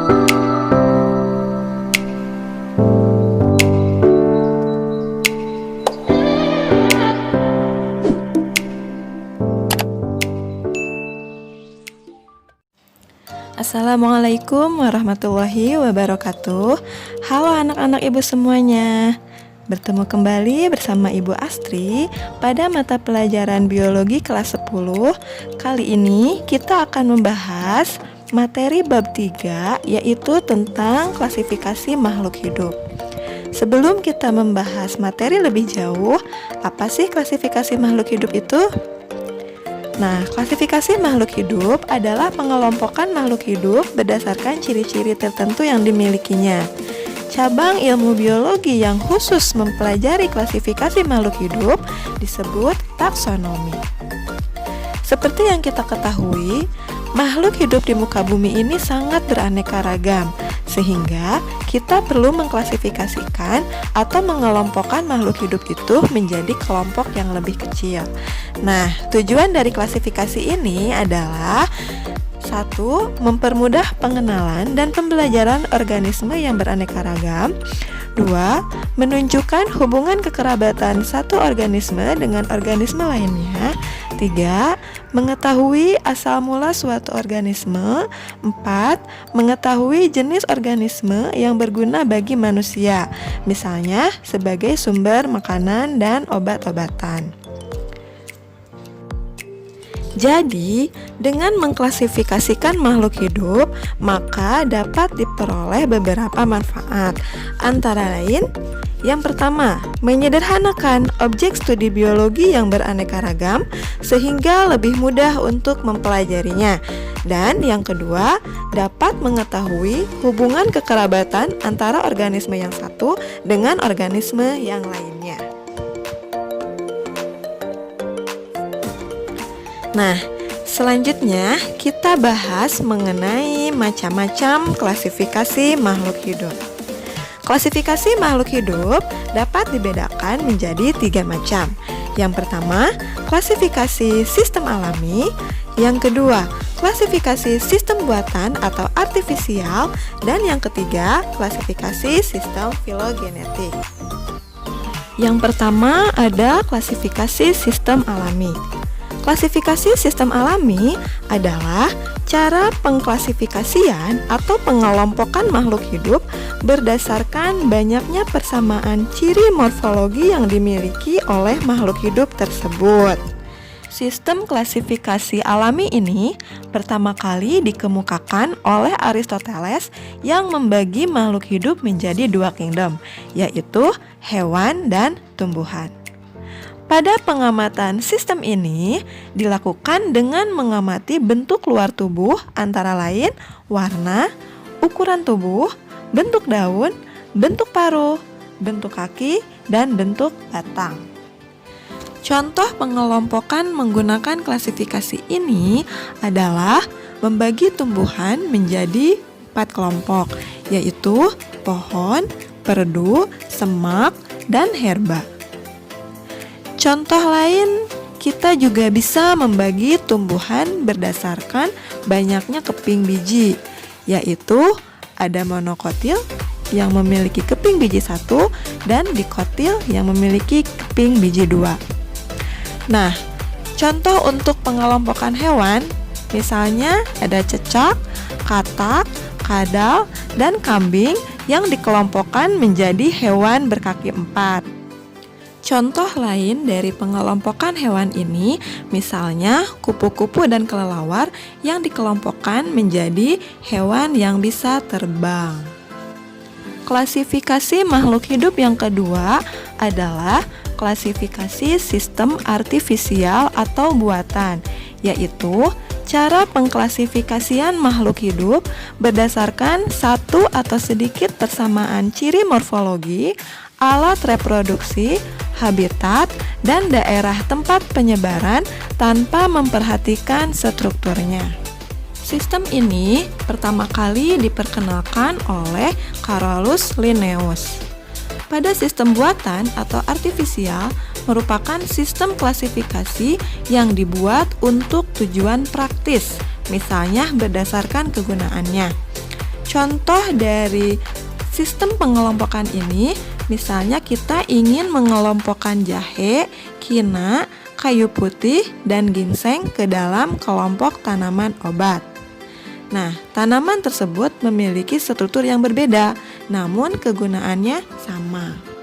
Assalamualaikum warahmatullahi wabarakatuh. Halo anak-anak ibu semuanya. Bertemu kembali bersama Ibu Astri pada mata pelajaran biologi kelas 10. Kali ini kita akan membahas materi bab 3, yaitu tentang klasifikasi makhluk hidup. Sebelum kita membahas materi lebih jauh, apa sih klasifikasi makhluk hidup itu? Nah, klasifikasi makhluk hidup adalah pengelompokan makhluk hidup berdasarkan ciri-ciri tertentu yang dimilikinya. Cabang ilmu biologi yang khusus mempelajari klasifikasi makhluk hidup disebut taksonomi. Seperti yang kita ketahui, makhluk hidup di muka bumi ini sangat beraneka ragam, sehingga kita perlu mengklasifikasikan atau mengelompokkan makhluk hidup itu menjadi kelompok yang lebih kecil. Nah, tujuan dari klasifikasi ini adalah 1. Mempermudah pengenalan dan pembelajaran organisme yang beraneka ragam. 2. Menunjukkan hubungan kekerabatan satu organisme dengan organisme lainnya. 3. Mengetahui asal mula suatu organisme. 4. Mengetahui jenis organisme yang berguna bagi manusia, misalnya sebagai sumber makanan dan obat-obatan. Jadi, dengan mengklasifikasikan makhluk hidup, maka dapat diperoleh beberapa manfaat. Antara lain, yang pertama, menyederhanakan objek studi biologi yang beraneka ragam sehingga lebih mudah untuk mempelajarinya. Dan yang kedua, dapat mengetahui hubungan kekerabatan antara organisme yang satu dengan organisme yang lainnya. Nah, selanjutnya kita bahas mengenai macam-macam klasifikasi makhluk hidup. Klasifikasi makhluk hidup dapat dibedakan menjadi 3 macam. Yang pertama, klasifikasi sistem alami. Yang kedua, klasifikasi sistem buatan atau artifisial. Dan yang ketiga, klasifikasi sistem filogenetik. Yang pertama ada klasifikasi sistem alami. Klasifikasi sistem alami adalah cara pengklasifikasian atau pengelompokan makhluk hidup berdasarkan banyaknya persamaan ciri morfologi yang dimiliki oleh makhluk hidup tersebut. Sistem klasifikasi alami ini pertama kali dikemukakan oleh Aristoteles yang membagi makhluk hidup menjadi 2 kingdom, yaitu hewan dan tumbuhan. Pada pengamatan sistem ini dilakukan dengan mengamati bentuk luar tubuh antara lain warna, ukuran tubuh, bentuk daun, bentuk paruh, bentuk kaki, dan bentuk batang. Contoh pengelompokan menggunakan klasifikasi ini adalah membagi tumbuhan menjadi 4 kelompok, yaitu pohon, perdu, semak, dan herba. Contoh lain, kita juga bisa membagi tumbuhan berdasarkan banyaknya keping biji, yaitu ada monokotil yang memiliki keping biji 1 dan dikotil yang memiliki keping biji 2. Nah, contoh untuk pengelompokan hewan, misalnya ada cecak, katak, kadal, dan kambing yang dikelompokkan menjadi hewan berkaki 4. Contoh lain dari pengelompokan hewan ini, misalnya kupu-kupu dan kelelawar yang dikelompokkan menjadi hewan yang bisa terbang. Klasifikasi makhluk hidup yang kedua adalah klasifikasi sistem artifisial atau buatan, yaitu cara pengklasifikasian makhluk hidup berdasarkan satu atau sedikit persamaan ciri morfologi, alat reproduksi, habitat, dan daerah tempat penyebaran tanpa memperhatikan strukturnya. Sistem ini pertama kali diperkenalkan oleh Carolus Linnaeus. Pada sistem buatan atau artifisial merupakan sistem klasifikasi yang dibuat untuk tujuan praktis, misalnya berdasarkan kegunaannya. Contoh dari sistem pengelompokan ini, misalnya kita ingin mengelompokkan jahe, kina, kayu putih, dan ginseng ke dalam kelompok tanaman obat. Nah, tanaman tersebut memiliki struktur yang berbeda, namun kegunaannya sama.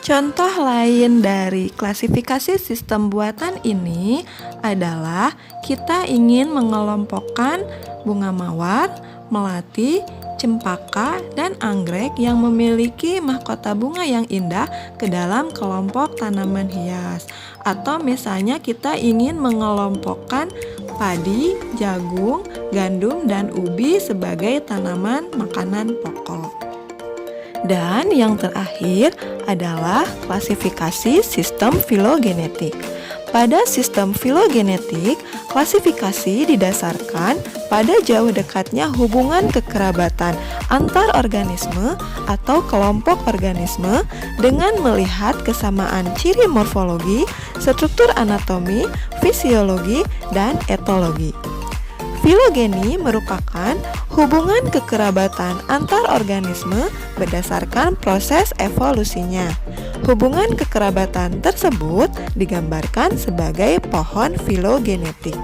Contoh lain dari klasifikasi sistem buatan ini adalah kita ingin mengelompokkan bunga mawar, melati, cempaka, dan anggrek yang memiliki mahkota bunga yang indah ke dalam kelompok tanaman hias. Atau misalnya kita ingin mengelompokkan padi, jagung, gandum, dan ubi sebagai tanaman makanan pokok. Dan yang terakhir adalah klasifikasi sistem filogenetik. Pada sistem filogenetik, klasifikasi didasarkan pada jauh dekatnya hubungan kekerabatan antar organisme atau kelompok organisme dengan melihat kesamaan ciri morfologi, struktur anatomi, fisiologi, dan etologi. Filogeni merupakan hubungan kekerabatan antar organisme berdasarkan proses evolusinya. Hubungan kekerabatan tersebut digambarkan sebagai pohon filogenetik.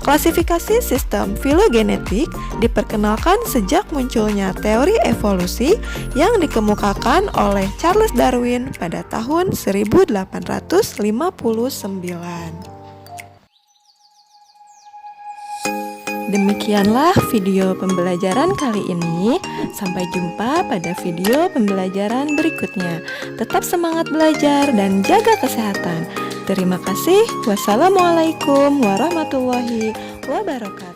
Klasifikasi sistem filogenetik diperkenalkan sejak munculnya teori evolusi yang dikemukakan oleh Charles Darwin pada tahun 1859. Demikianlah video pembelajaran kali ini. Sampai jumpa pada video pembelajaran berikutnya. Tetap semangat belajar dan jaga kesehatan. Terima kasih. Wassalamualaikum warahmatullahi wabarakatuh.